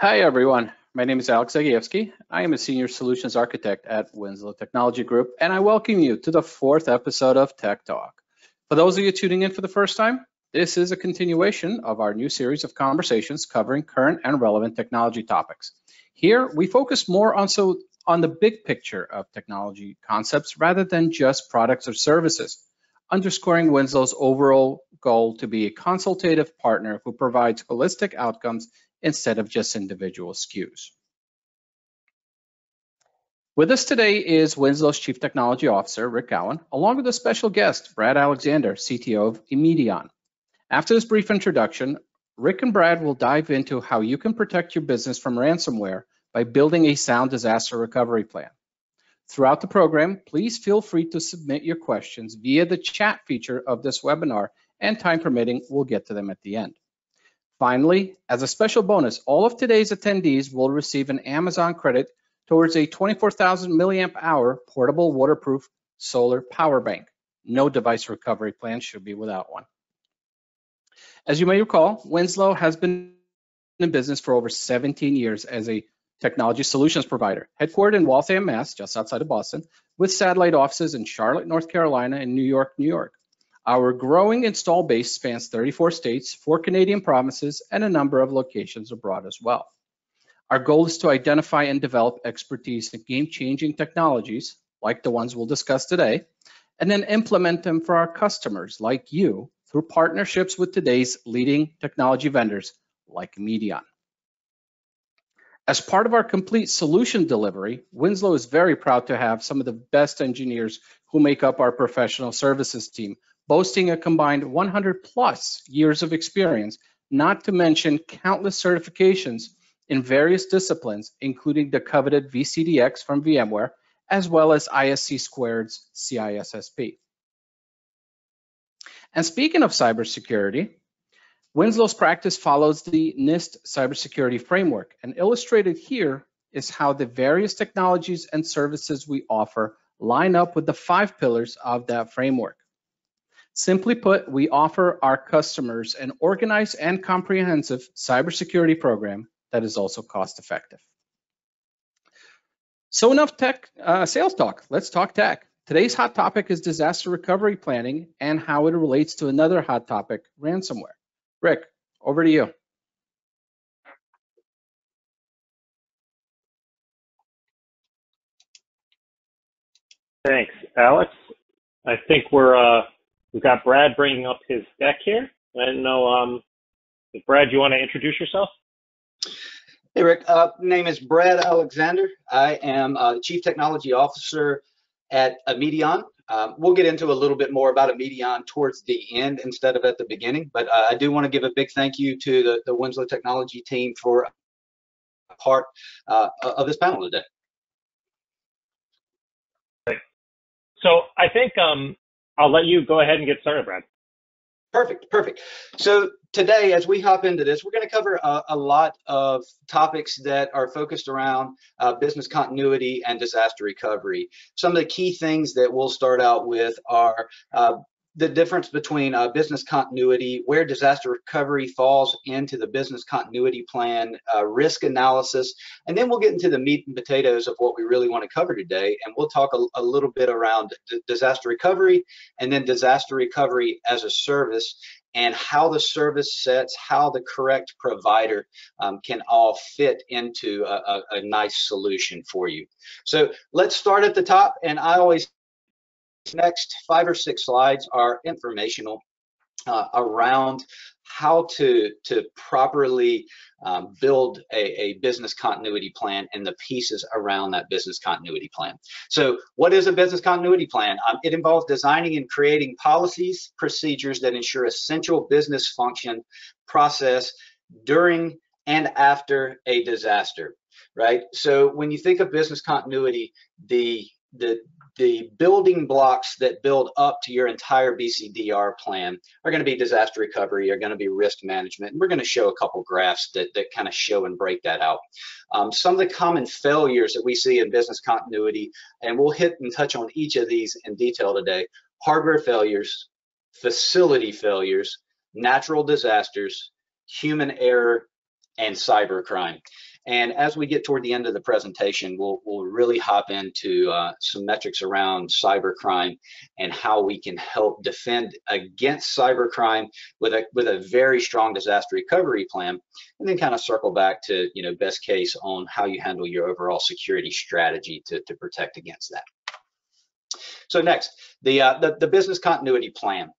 Hi, everyone. My name is Alex Zagajewski. I am a Senior Solutions Architect at Winslow Technology Group, and I welcome you to the 4th episode of Tech Talk. For those of you tuning in for the first time, this is a continuation of our new series of conversations covering current and relevant technology topics. Here, we focus more on the big picture of technology concepts rather than just products or services, underscoring Winslow's overall goal to be a consultative partner who provides holistic outcomes instead of just individual SKUs. With us today is Winslow's Chief Technology Officer, Rick Gouin, along with a special guest, Brad Alexander, CTO of Immedion. After this brief introduction, Rick and Brad will dive into how you can protect your business from ransomware by building a sound disaster recovery plan. Throughout the program, please feel free to submit your questions via the chat feature of this webinar, and time permitting, we'll get to them at the end. Finally, as a special bonus, all of today's attendees will receive an Amazon credit towards a 24,000 milliamp hour portable waterproof solar power bank. No device recovery plan should be without one. As you may recall, Winslow has been in business for over 17 years as a technology solutions provider, headquartered in Waltham, Mass, just outside of Boston, with satellite offices in Charlotte, North Carolina, and New York, New York. Our growing install base spans 34 states, 4 Canadian provinces, and a number of locations abroad as well. Our goal is to identify and develop expertise in game-changing technologies, like the ones we'll discuss today, and then implement them for our customers, like you, through partnerships with today's leading technology vendors, like Immedion. As part of our complete solution delivery, Winslow is very proud to have some of the best engineers who make up our professional services team, boasting a combined 100+ years of experience, not to mention countless certifications in various disciplines, including the coveted VCDX from VMware, as well as ISC Squared's CISSP. And speaking of cybersecurity, Winslow's practice follows the NIST cybersecurity framework, and illustrated here is how the various technologies and services we offer line up with the 5 pillars of that framework. Simply put, we offer our customers an organized and comprehensive cybersecurity program that is also cost-effective. So enough tech sales talk. Let's talk tech. Today's hot topic is disaster recovery planning and how it relates to another hot topic, ransomware. Rick, over to you. Thanks, Alex. I think we've got Brad bringing up his deck here. I don't know, Brad, you want to introduce yourself? Hey, Rick. Name is Brad Alexander. I am Chief Technology Officer at Immedion. We'll get into a little bit more about Immedion towards the end instead of at the beginning, but I do want to give a big thank you to the Winslow Technology team for part of this panel today. Great. So I think I'll let you go ahead and get started, Brad. Perfect. So today, as we hop into this, we're going to cover a lot of topics that are focused around business continuity and disaster recovery. Some of the key things that we'll start out with are the difference between business continuity, where disaster recovery falls into the business continuity plan, risk analysis, and then we'll get into the meat and potatoes of what we really want to cover today. And we'll talk a little bit around disaster recovery and then disaster recovery as a service, and how the service sets, how the correct provider can all fit into a nice solution for you. So let's start at the top, and I always next 5 or 6 slides are informational around how to properly build a business continuity plan and the pieces around that business continuity plan. So what is a business continuity plan? It involves designing and creating policies, procedures that ensure essential business function process during and after a disaster, right? So when you think of business continuity, the building blocks that build up to your entire BCDR plan are going to be disaster recovery, are going to be risk management, and we're going to show a couple graphs that kind of show and break that out. Some of the common failures that we see in business continuity, and we'll hit and touch on each of these in detail today: hardware failures, facility failures, natural disasters, human error, and cybercrime. And as we get toward the end of the presentation, we'll really hop into some metrics around cybercrime and how we can help defend against cybercrime with a very strong disaster recovery plan, and then kind of circle back to best case on how you handle your overall security strategy to protect against that. So next, the business continuity plan.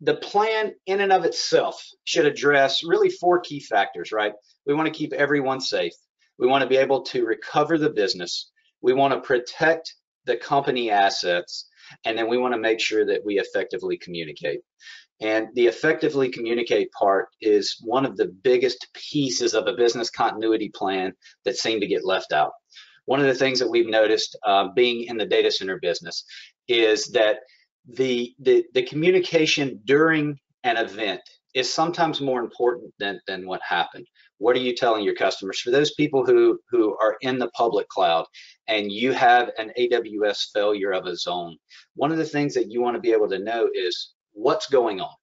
The plan in and of itself should address really 4 key factors, right? We want to keep everyone safe. We want to be able to recover the business. We want to protect the company assets. And then we want to make sure that we effectively communicate. And the effectively communicate part is one of the biggest pieces of a business continuity plan that seem to get left out. One of the things that we've noticed being in the data center business is that the communication during an event is sometimes more important than what happened. What are you telling your customers? For those people who are in the public cloud and you have an AWS failure of a zone, one of the things that you want to be able to know is what's going on.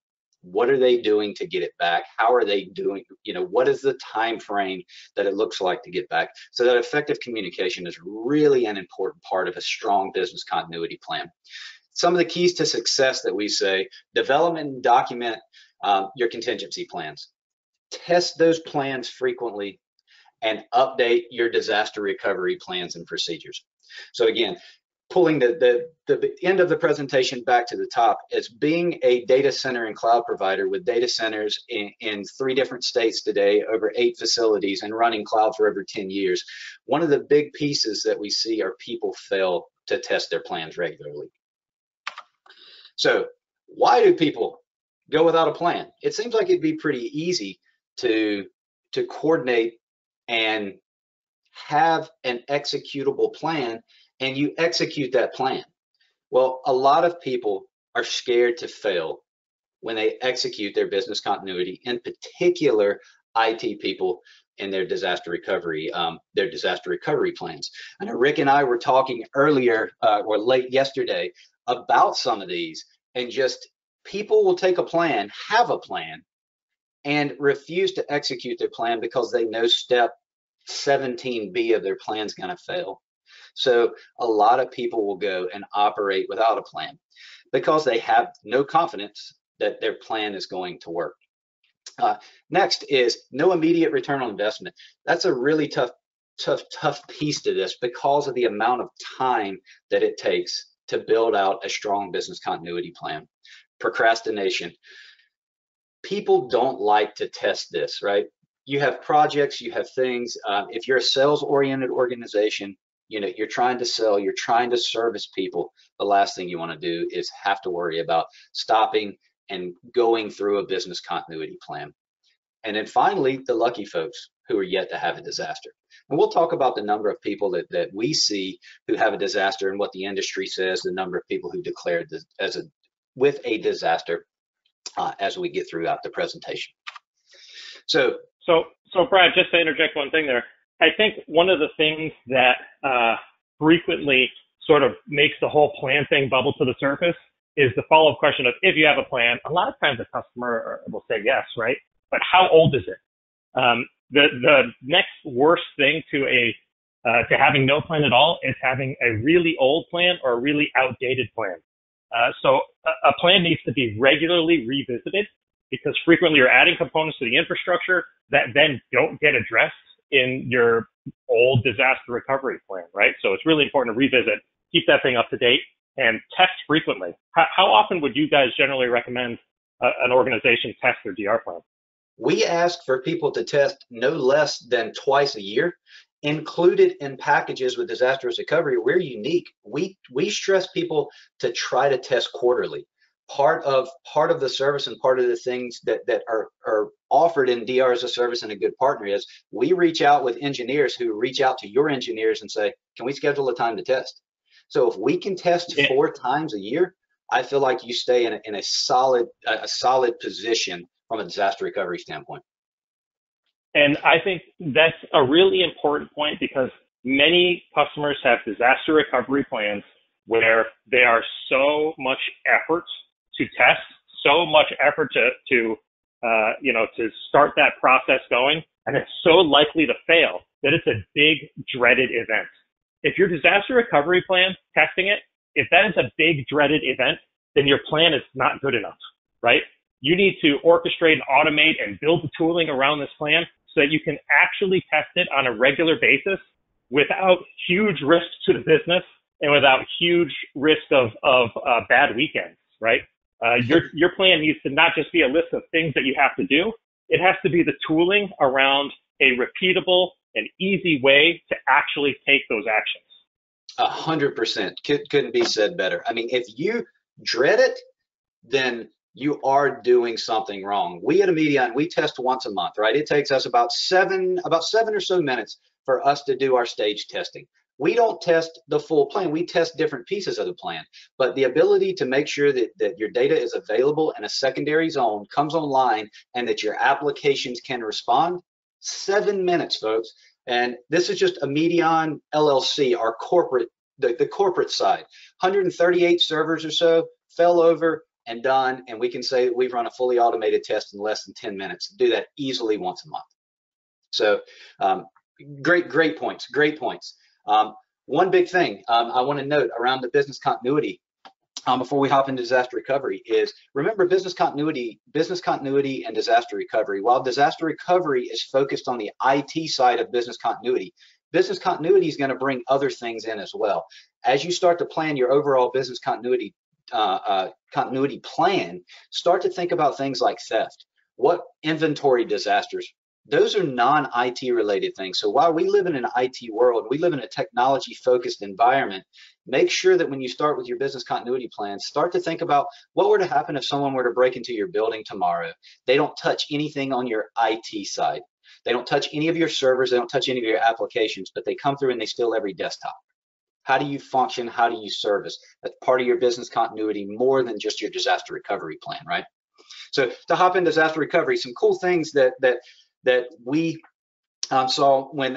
What are they doing to get it back? How are they doing? What is the time frame that it looks like to get back? So that effective communication is really an important part of a strong business continuity plan. Some of the keys to success that we say: development and document your contingency plans. Test those plans frequently and update your disaster recovery plans and procedures. So again, pulling the end of the presentation back to the top, as being a data center and cloud provider with data centers in 3 different states today, over 8 facilities, and running cloud for over 10 years, one of the big pieces that we see are people fail to test their plans regularly. So why do people go without a plan? It seems like it'd be pretty easy to coordinate and have an executable plan, and you execute that plan. Well, a lot of people are scared to fail when they execute their business continuity, in particular IT people in their disaster recovery plans. I know Rick and I were talking earlier or late yesterday about some of these, and just people will take a plan, have a plan, and refuse to execute their plan because they know step 17B of their plan's going to fail. So a lot of people will go and operate without a plan because they have no confidence that their plan is going to work. Next is no immediate return on investment. That's a really tough piece to this because of the amount of time that it takes to build out a strong business continuity plan. Procrastination. People don't like to test this, right? You have projects, you have things. If you're a sales-oriented organization, you're trying to sell, you're trying to service people, the last thing you want to do is have to worry about stopping and going through a business continuity plan. And then finally, the lucky folks who are yet to have a disaster. And we'll talk about the number of people that we see who have a disaster and what the industry says, the number of people who declared with a disaster as we get throughout the presentation. So Brad, just to interject one thing there, I think one of the things that frequently sort of makes the whole plan thing bubble to the surface is the follow-up question of, if you have a plan, a lot of times the customer will say yes, right? But how old is it? The next worst thing to having no plan at all is having a really old plan or a really outdated plan. So a plan needs to be regularly revisited, because frequently you're adding components to the infrastructure that then don't get addressed in your old disaster recovery plan, right? So it's really important to revisit, keep that thing up to date, and test frequently. How often would you guys generally recommend an organization test their DR plan? We ask for people to test no less than twice a year. Included in packages with disaster recovery, we're unique. We stress people to try to test quarterly. Part of the service and part of the things that are offered in DR as a service and a good partner is we reach out with engineers who reach out to your engineers and say, can we schedule a time to test? So if we can test 4 times a year, I feel like you stay in a solid position from a disaster recovery standpoint. And I think that's a really important point, because many customers have disaster recovery plans where there are so much effort to test, so much effort to start that process going, and it's so likely to fail that it's a big dreaded event. If your disaster recovery plan, testing it, if that is a big dreaded event, then your plan is not good enough, right? You need to orchestrate and automate and build the tooling around this plan so that you can actually test it on a regular basis without huge risk to the business and without huge risk of bad weekends, right? Your plan needs to not just be a list of things that you have to do. It has to be the tooling around a repeatable and easy way to actually take those actions. 100%. Couldn't be said better. I mean, if you dread it, then you are doing something wrong. We at Immedion, we test once a month, right? It takes us about seven or so minutes for us to do our stage testing. We don't test the full plan. We test different pieces of the plan, but the ability to make sure that your data is available in a secondary zone, comes online, and that your applications can respond, 7 minutes, folks. And this is just Immedion LLC, our corporate, the corporate side. 138 servers or so fell over and done, and we can say that we've run a fully automated test in less than 10 minutes. Do that easily once a month. So great points. One big thing I want to note around the business continuity before we hop into disaster recovery is, remember, business continuity and disaster recovery. While disaster recovery is focused on the IT side of business continuity is going to bring other things in as well. As you start to plan your overall business continuity plan, start to think about things like theft. What inventory disasters? Those are non-IT related things. So while we live in an IT world, we live in a technology focused environment, make sure that when you start with your business continuity plan, start to think about what were to happen if someone were to break into your building tomorrow. They don't touch anything on your IT side. They don't touch any of your servers. They don't touch any of your applications, but they come through and they steal every desktop. How do you function? How do you service? That's part of your business continuity, more than just your disaster recovery plan, right? So to hop into disaster recovery, some cool things that we saw when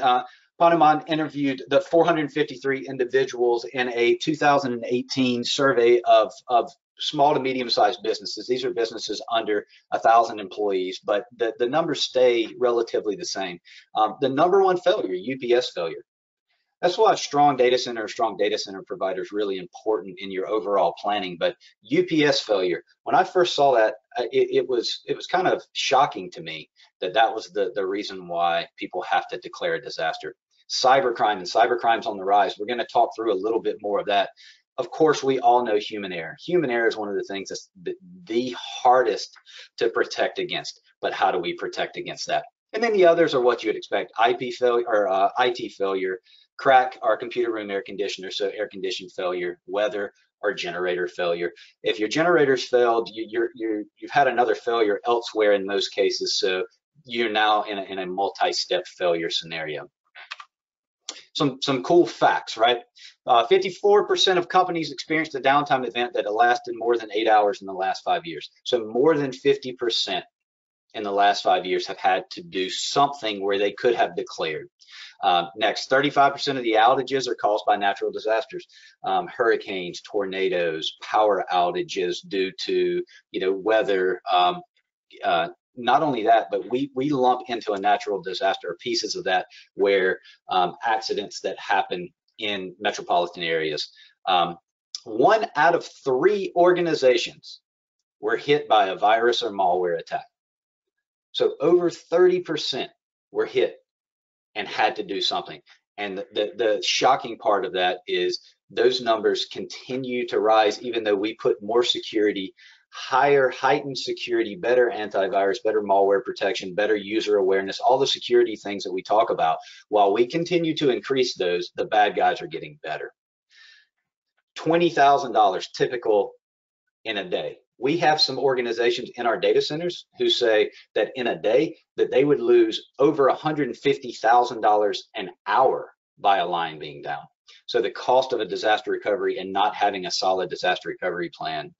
Panemon interviewed the 453 individuals in a 2018 survey of small to medium-sized businesses. These are businesses under 1,000 employees, but the numbers stay relatively the same. The number one failure, UPS failure. That's why a strong data center provider is really important in your overall planning. But UPS failure, when I first saw that, it was kind of shocking to me that was the reason why people have to declare a disaster. Cybercrime, and cybercrime's on the rise. We're going to talk through a little bit more of that. Of course, we all know human error. Human error is one of the things that's the hardest to protect against. But how do we protect against that? And then the others are what you would expect: IP failure or IT failure, crack our computer room air conditioner, so air condition failure, weather, or generator failure. If your generator's failed, you've had another failure elsewhere in most cases, so you're now in a multi-step failure scenario. Some cool facts, right? 54% of companies experienced a downtime event that lasted more than 8 hours in the last 5 years. So more than 50% in the last 5 years have had to do something where they could have declared. Next, 35% of the outages are caused by natural disasters, hurricanes, tornadoes, power outages due to weather. Not only that, but we lump into a natural disaster pieces of that where accidents that happen in metropolitan areas. 1 out of 3 organizations were hit by a virus or malware attack. So over 30% were hit and had to do something. And the shocking part of that is those numbers continue to rise, even though we put more security, higher heightened security, better antivirus, better malware protection, better user awareness, all the security things that we talk about. While we continue to increase those, the bad guys are getting better. $20,000 typical in a day. We have some organizations in our data centers who say that in a day that they would lose over $150,000 an hour by a line being down. So the cost of a disaster recovery and not having a solid disaster recovery plan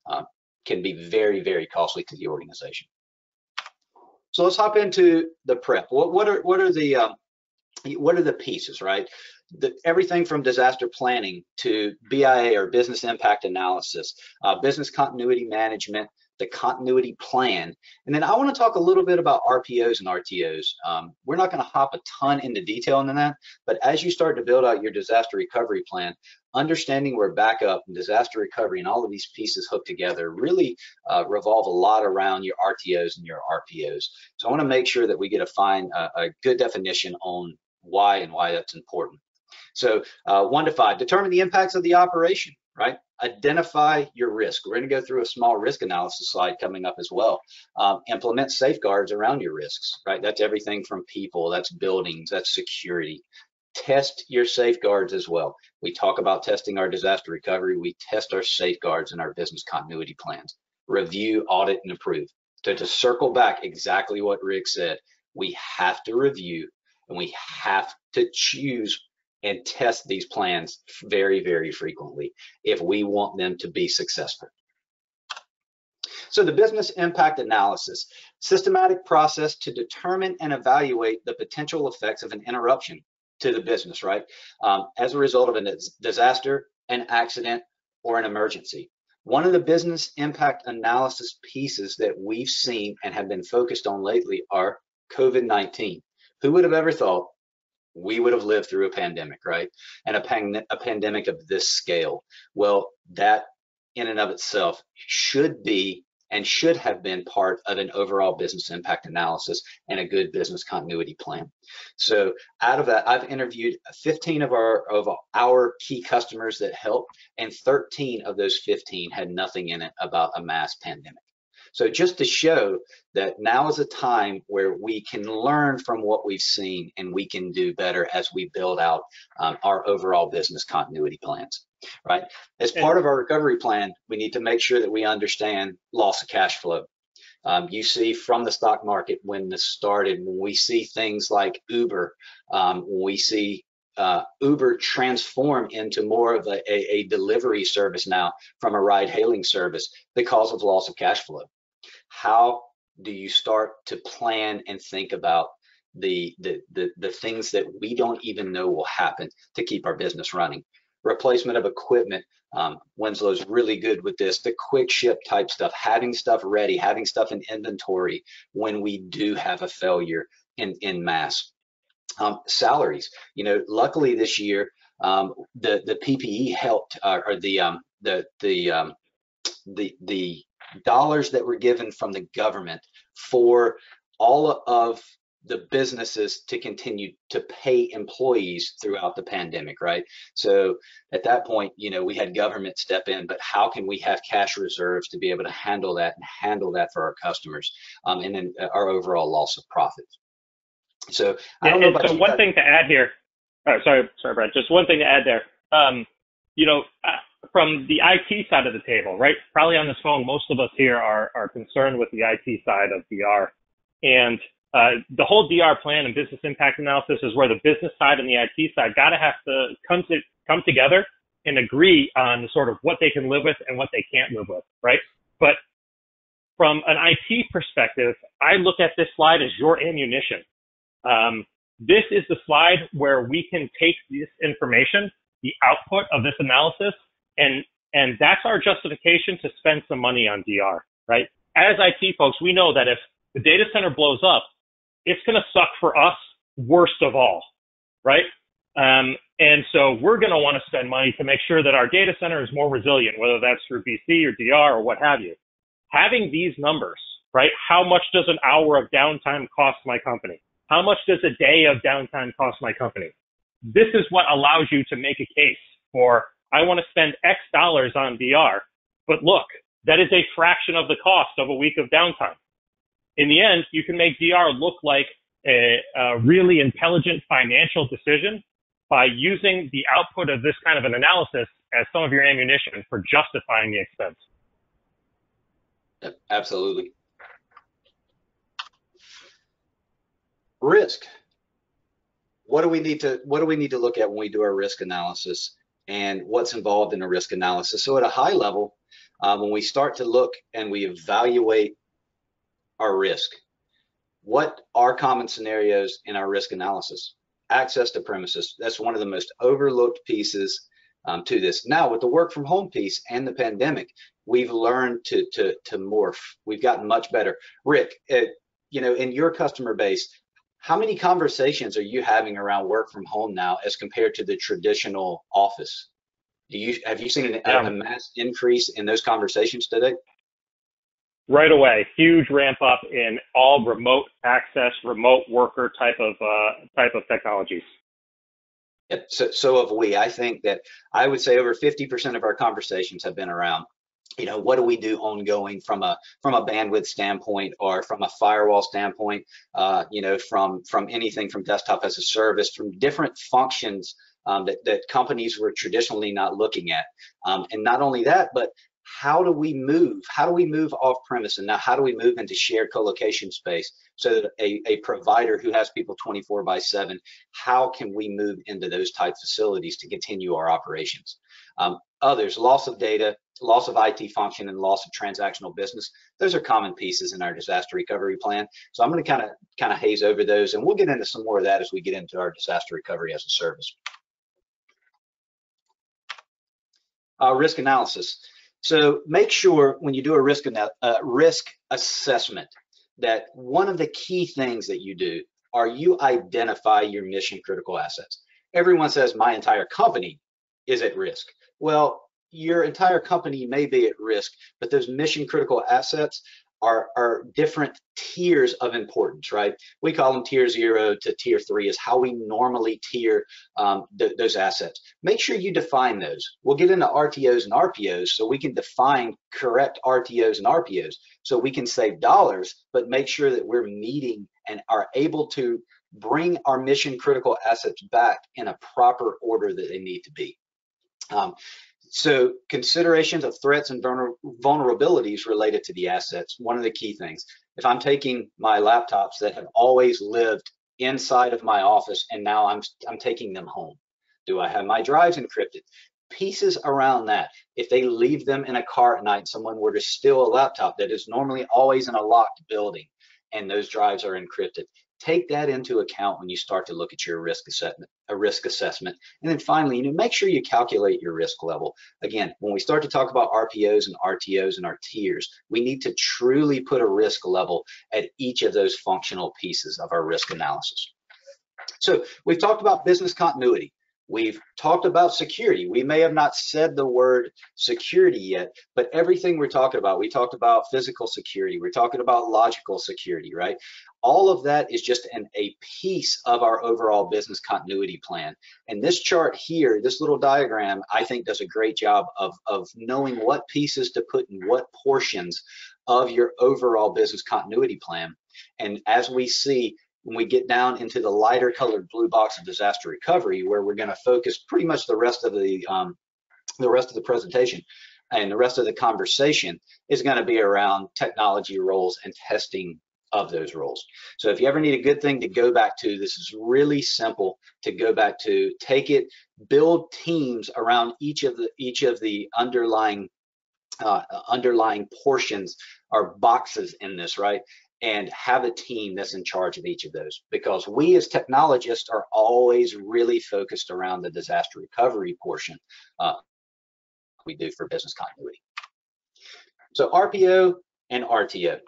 can be very, very costly to the organization. So let's hop into the prep. What are the pieces, right? Everything from disaster planning to BIA or business impact analysis, business continuity management the continuity plan. And then I want to talk a little bit about RPOs and RTOs. We're not going to hop a ton into detail into that, but as you start to build out your disaster recovery plan, understanding where backup and disaster recovery and all of these pieces hook together really revolve a lot around your RTOs and your RPOs. So I want to make sure that we get a good definition on why that's important. So 1 to 5, determine the impacts of the operation, right? Identify your risk. We're going to go through a small risk analysis slide coming up as well. Implement safeguards around your risks, right? That's everything from people, that's buildings, that's security. Test your safeguards as well. We talk about testing our disaster recovery. We test our safeguards in our business continuity plans. Review, audit, and improve. So to circle back exactly what Rick said, we have to review and we have to choose and test these plans very, very frequently if we want them to be successful. So the business impact analysis, systematic process to determine and evaluate the potential effects of an interruption to the business, right? As a result of a disaster, an accident, or an emergency. One of the business impact analysis pieces that we've seen and have been focused on lately are COVID-19. Who would have ever thought we would have lived through a pandemic, right? And a pandemic of this scale. Well, that in and of itself should be and should have been part of an overall business impact analysis and a good business continuity plan. So out of that, I've interviewed 15 of our key customers that helped, and 13 of those 15 had nothing in it about a mass pandemic. So just to show that now is a time where we can learn from what we've seen and we can do better as we build out our overall business continuity plans, right? As part of our recovery plan, we need to make sure that we understand loss of cash flow. You see from the stock market when this started, when we see things like Uber, when we see Uber transform into more of a delivery service now from a ride hailing service because of loss of cash flow. How do you start to plan and think about the things that we don't even know will happen to keep our business running? Replacement of equipment. Winslow's really good with this, the quick ship type stuff, having stuff ready, having stuff in inventory when we do have a failure in mass. Salaries, luckily this year, the PPE helped, or the dollars that were given from the government for all of the businesses to continue to pay employees throughout the pandemic, right? So at that point, we had government step in, but how can we have cash reserves to be able to handle that for our customers, and then our overall loss of profits. So I don't know about one thing to add here. Oh, sorry, Brad. Just one thing to add there. From the IT side of the table, right? Probably on this phone, most of us here are concerned with the IT side of DR. And the whole DR plan and business impact analysis is where the business side and the IT side gotta have to come together and agree on sort of what they can live with and what they can't live with, right? But from an IT perspective, I look at this slide as your ammunition. This is the slide where we can take this information, the output of this analysis, and that's our justification to spend some money on DR, right? As IT folks, we know that if the data center blows up, it's going to suck for us worst of all, right? And so we're going to want to spend money to make sure that our data center is more resilient, whether that's through BC or DR or what have you. Having these numbers, right? How much does an hour of downtime cost my company? How much does a day of downtime cost my company? This is what allows you to make a case for, I want to spend X dollars on DR, but look, that is a fraction of the cost of a week of downtime. In the end, you can make DR look like a really intelligent financial decision by using the output of this kind of an analysis as some of your ammunition for justifying the expense. Absolutely. Risk. What do we need to look at when we do our risk analysis, and what's involved in a risk analysis? So at a high level, when we start to look and we evaluate our risk, what are common scenarios in our risk analysis? Access to premises. That's one of the most overlooked pieces to this. Now with the work from home piece and the pandemic, we've learned to morph. We've gotten much better. Rick, you know, in your customer base, how many conversations are you having around work from home now as compared to the traditional office? Have you seen a mass increase in those conversations today? Right away, huge ramp up in all remote access, remote worker type of technologies. Yep. So have we. I think that I would say over 50% of our conversations have been around, you know, what do we do ongoing from a bandwidth standpoint or from a firewall standpoint, you know, from anything from desktop as a service, from different functions that companies were traditionally not looking at. And not only that, but how do we move? How do we move off premise? And now how do we move into shared co-location space so that a provider who has people 24/7, how can we move into those type facilities to continue our operations? Others, loss of data, loss of IT function, and loss of transactional business. Those are common pieces in our disaster recovery plan. So I'm going to kind of haze over those, and we'll get into some more of that as we get into our disaster recovery as a service. Risk analysis. So make sure when you do a risk assessment that one of the key things that you do are you identify your mission critical assets. Everyone says my entire company is at risk. Well, your entire company may be at risk, but those mission critical assets are different tiers of importance, right? We call them tier 0 to tier 3 is how we normally tier those assets. Make sure you define those. We'll get into RTOs and RPOs so we can define correct RTOs and RPOs so we can save dollars, but make sure that we're meeting and are able to bring our mission critical assets back in a proper order that they need to be. So considerations of threats and vulnerabilities related to the assets, one of the key things. If I'm taking my laptops that have always lived inside of my office and now I'm taking them home, do I have my drives encrypted? Pieces around that. If they leave them in a car at night, someone were to steal a laptop that is normally always in a locked building and those drives are encrypted. Take that into account when you start to look at your risk assessment. And then finally, you know, make sure you calculate your risk level. Again, when we start to talk about RPOs and RTOs and our tiers, we need to truly put a risk level at each of those functional pieces of our risk analysis. So we've talked about business continuity. We've talked about security. We may have not said the word security yet, but everything we're talking about, we talked about physical security, we're talking about logical security, right? All of that is just a piece of our overall business continuity plan. And this chart here, this little diagram, I think does a great job of knowing what pieces to put in what portions of your overall business continuity plan. And as we see, when we get down into the lighter colored blue box of disaster recovery, where we're going to focus pretty much the rest of the presentation and the rest of the conversation is going to be around technology roles and testing of those roles. So if you ever need a good thing to go back to, this is really simple to go back to. Take it, build teams around each of the underlying portions or boxes in this, right? And have a team that's in charge of each of those, because we as technologists are always really focused around the disaster recovery portion we do for business continuity. So RPO and RTO.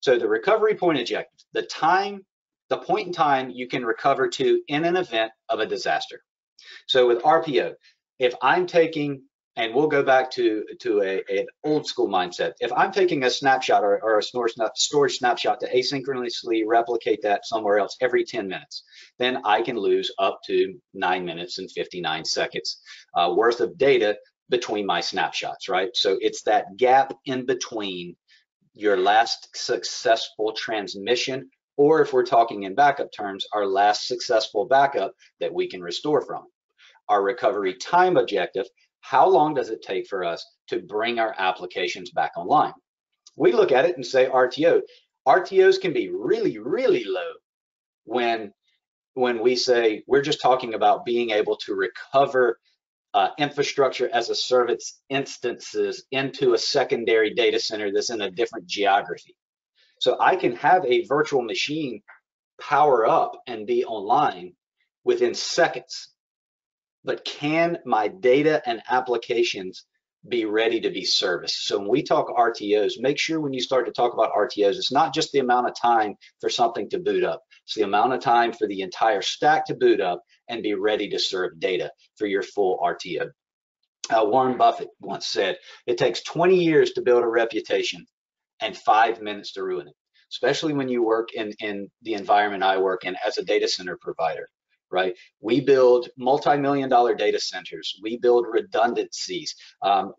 So the recovery point objective, the point in time you can recover to in an event of a disaster. So with RPO, if I'm taking, and we'll go back to an old school mindset. If I'm taking a snapshot or a storage snapshot to asynchronously replicate that somewhere else every 10 minutes, then I can lose up to 9 minutes and 59 seconds worth of data between my snapshots, right? So it's that gap in between your last successful transmission, or if we're talking in backup terms, our last successful backup that we can restore from. Our recovery time objective, how long does it take for us to bring our applications back online? We look at it and say RTO. RTOs can be really, really low when we say we're just talking about being able to recover infrastructure as a service instances into a secondary data center that's in a different geography. So I can have a virtual machine power up and be online within seconds. but can my data and applications be ready to be serviced? So when we talk RTOs, make sure when you start to talk about RTOs, it's not just the amount of time for something to boot up. It's the amount of time for the entire stack to boot up and be ready to serve data for your full RTO. Warren Buffett once said, it takes 20 years to build a reputation and 5 minutes to ruin it, especially when you work in the environment I work in as a data center provider, right? We build multi-million-dollar data centers. We build redundancies.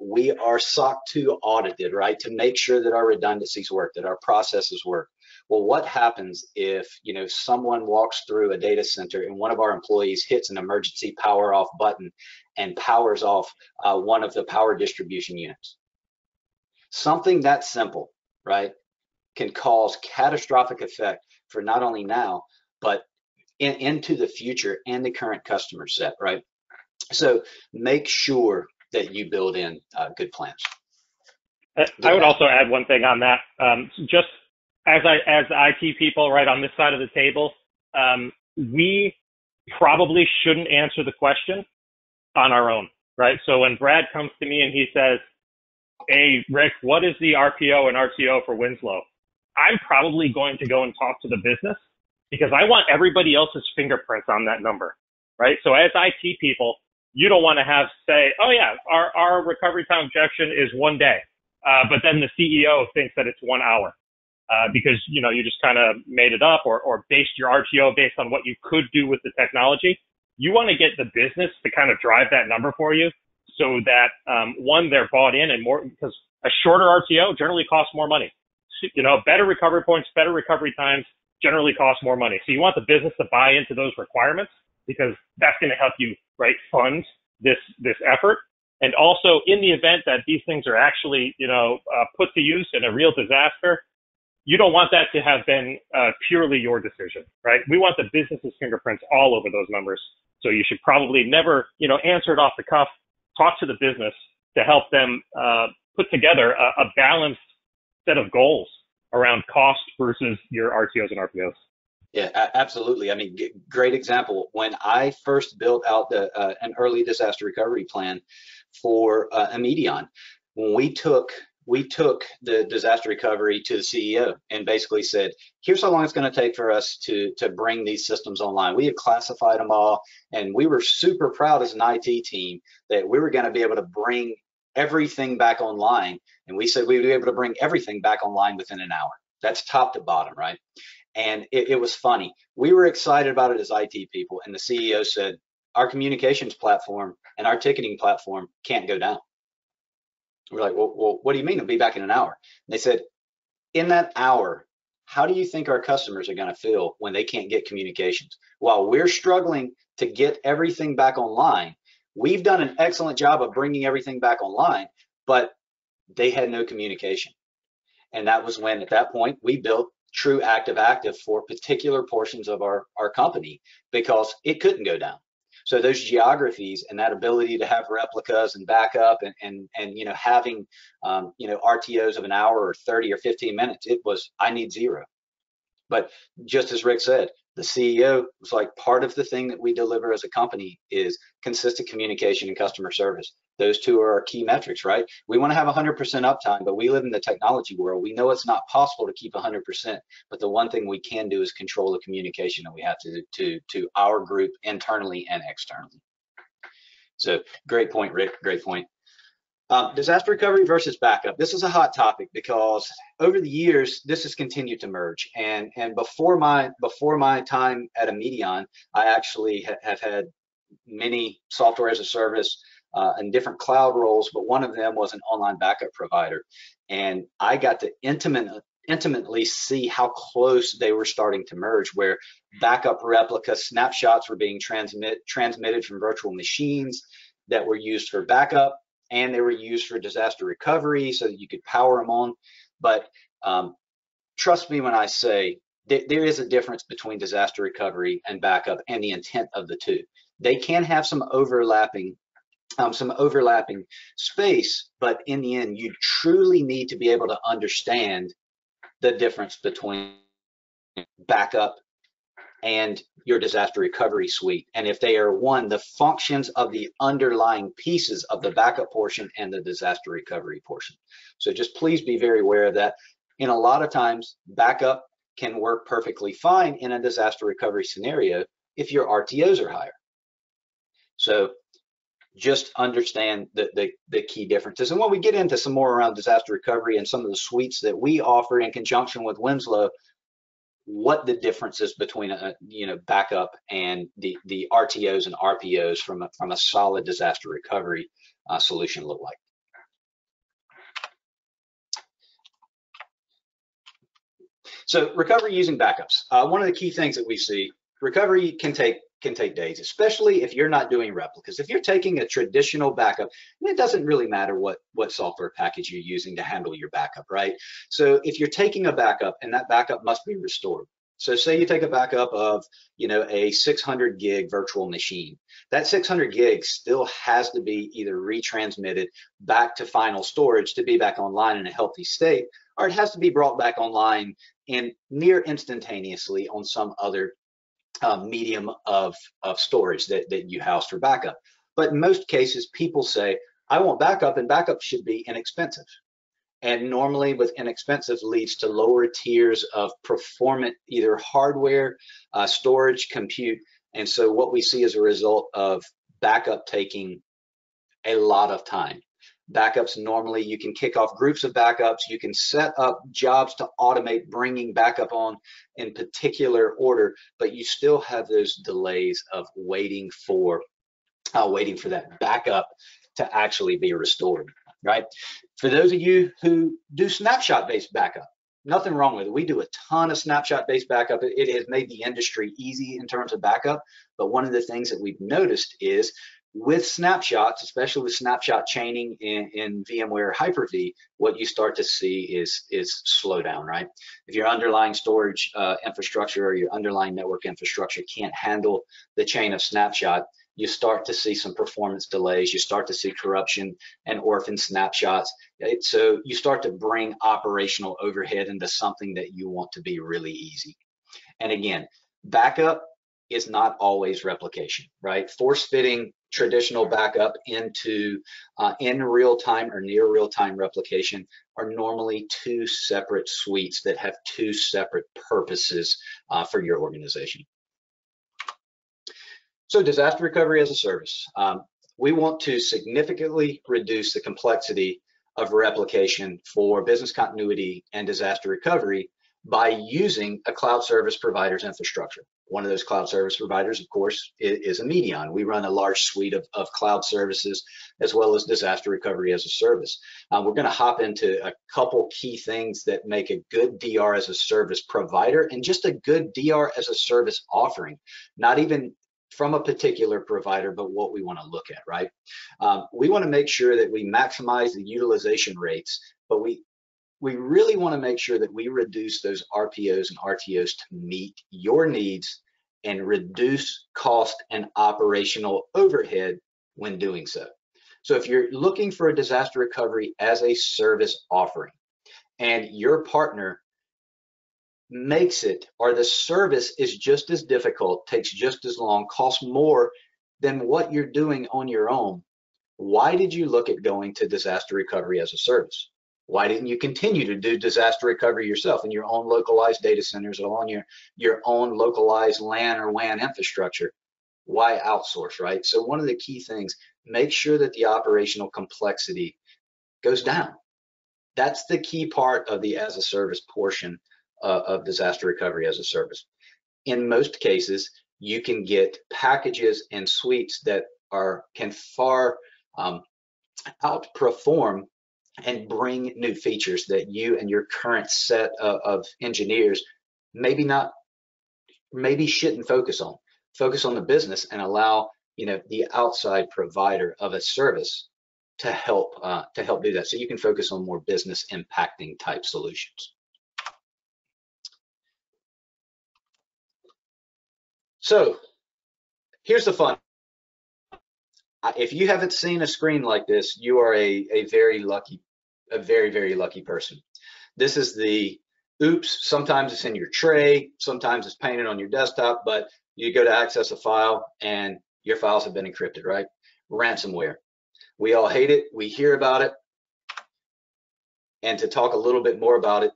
We are SOC 2 audited, right, to make sure that our redundancies work, that our processes work. Well, what happens if, someone walks through a data center and one of our employees hits an emergency power off button and powers off one of the power distribution units? Something that simple, right, can cause catastrophic effect for not only now, but into the future and the current customer set, right? So make sure that you build in good plans. I would also add one thing on that. Just as IT people right on this side of the table, we probably shouldn't answer the question on our own, right? So when Brad comes to me and he says, hey, Rick, what is the RPO and RTO for Winslow? I'm probably going to go and talk to the business because I want everybody else's fingerprints on that number, right? So as IT people, you don't want to say, oh yeah, our recovery time objection is 1 day, but then the CEO thinks that it's 1 hour because, you just kind of made it up or based your RTO based on what you could do with the technology. You want to get the business to kind of drive that number for you so that, one, they're bought in and more, because a shorter RTO generally costs more money. Better recovery points, better recovery times generally cost more money. So you want the business to buy into those requirements because that's going to help you, right, fund this effort. And also in the event that these things are actually, put to use in a real disaster, you don't want that to have been purely your decision, right? We want the business's fingerprints all over those numbers. So you should probably never, answer it off the cuff. Talk to the business to help them put together a balanced set of goals around cost versus your RTOs and RPOs. Yeah, absolutely. I mean, great example. When I first built out an early disaster recovery plan for Immedion, when we took the disaster recovery to the CEO and basically said, here's how long it's going to take for us to bring these systems online. We had classified them all, and we were super proud as an IT team that we were going to be able to bring everything back online. And we said we would be able to bring everything back online within an hour. That's top to bottom, right? And it was funny. We were excited about it as IT people, and the CEO said, our communications platform and our ticketing platform can't go down. We're like, well, what do you mean? It'll be back in an hour. And they said, in that hour, how do you think our customers are going to feel when they can't get communications? While we're struggling to get everything back online, we've done an excellent job of bringing everything back online, but they had no communication. And that was when, at that point, we built true active for particular portions of our company because it couldn't go down. So those geographies and that ability to have replicas and backup and having RTOs of an hour or 30 or 15 minutes, it was, I need zero. But just as Rick said, the CEO was like, part of the thing that we deliver as a company is consistent communication and customer service. Those two are our key metrics, right? We want to have 100% uptime, but we live in the technology world. We know it's not possible to keep 100%, but the one thing we can do is control the communication that we have to our group internally and externally. So great point, Rick, great point. Disaster recovery versus backup. This is a hot topic because over the years, this has continued to merge. And before my time at Immedion, I actually have had many software as a service and different cloud roles, but one of them was an online backup provider. And I got to intimately see how close they were starting to merge, where backup replica snapshots were being transmitted from virtual machines that were used for backup, and they were used for disaster recovery so that you could power them on. But trust me when I say there is a difference between disaster recovery and backup and the intent of the two. They can have some overlapping space, but in the end, you truly need to be able to understand the difference between backup and your disaster recovery suite, and if they are one, the functions of the underlying pieces of the backup portion and the disaster recovery portion. So just please be very aware of that. And a lot of times backup can work perfectly fine in a disaster recovery scenario if your RTOs are higher. So just understand the key differences. And when we get into some more around disaster recovery and some of the suites that we offer in conjunction with Winslow, what the differences between backup and the RTOs and RPOs from a solid disaster recovery solution look like. So recovery using backups. One of the key things that we see, recovery can take days, especially if you're not doing replicas. If you're taking a traditional backup, and it doesn't really matter what software package you're using to handle your backup, right? So if you're taking a backup and that backup must be restored. So say you take a backup of, a 600 gig virtual machine. That 600 gigs still has to be either retransmitted back to final storage to be back online in a healthy state, or it has to be brought back online and near instantaneously on some other medium of storage that you house for backup. But in most cases, people say, I want backup, and backup should be inexpensive. And normally with inexpensive leads to lower tiers of performant, either hardware, storage, compute. And so what we see as a result of backup taking a lot of time. Backups, normally you can kick off groups of backups, you can set up jobs to automate bringing backup on in particular order, but you still have those delays of waiting for that backup to actually be restored, right? For those of you who do snapshot-based backup, nothing wrong with it. We do a ton of snapshot-based backup. It has made the industry easy in terms of backup, but one of the things that we've noticed is with snapshots, especially with snapshot chaining in VMware Hyper-V, what you start to see is slowdown, right? If your underlying storage infrastructure or your underlying network infrastructure can't handle the chain of snapshot, you start to see some performance delays, you start to see corruption and orphan snapshots. So you start to bring operational overhead into something that you want to be really easy. And again, backup is not always replication, right? Force-fitting traditional backup into in real-time or near real-time replication are normally two separate suites that have two separate purposes for your organization. So disaster recovery as a service. We want to significantly reduce the complexity of replication for business continuity and disaster recovery by using a cloud service provider's infrastructure. One of those cloud service providers, of course, is Immedion. We run a large suite of cloud services as well as disaster recovery as a service. We're going to hop into a couple key things that make a good DR as a service provider and just a good DR as a service offering, not even from a particular provider, but what we want to look at, right? We want to make sure that we maximize the utilization rates, but we really want to make sure that we reduce those RPOs and RTOs to meet your needs and reduce cost and operational overhead when doing so. So if you're looking for a disaster recovery as a service offering and your partner makes it, or the service is just as difficult, takes just as long, costs more than what you're doing on your own, why did you look at going to disaster recovery as a service? Why didn't you continue to do disaster recovery yourself in your own localized data centers or on your own localized LAN or WAN infrastructure? Why outsource, right? So one of the key things, make sure that the operational complexity goes down. That's the key part of the as a service portion of disaster recovery as a service. In most cases, you can get packages and suites that can far outperform and bring new features that you and your current set of engineers maybe shouldn't focus on. Focus on the business and allow the outside provider of a service to help do that. So you can focus on more business impacting type solutions. So here's the fun. If you haven't seen a screen like this, you are a very, very lucky person. This is the oops. Sometimes it's in your tray, sometimes it's painted on your desktop, but You go to access a file and your files have been encrypted, right? Ransomware. We all hate it. We hear about it. And to talk a little bit more about it,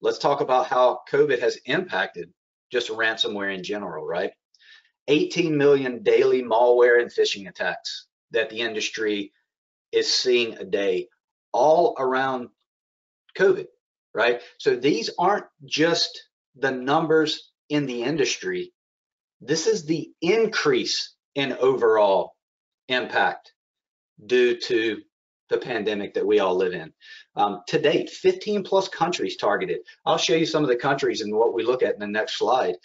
let's talk about how COVID has impacted just ransomware in general, right? 18 million daily malware and phishing attacks that the industry is seeing a day, all around COVID, right? So these aren't just the numbers in the industry. This is the increase in overall impact due to the pandemic that we all live in. To date, 15 plus countries targeted. I'll show you some of the countries and what we look at in the next slide,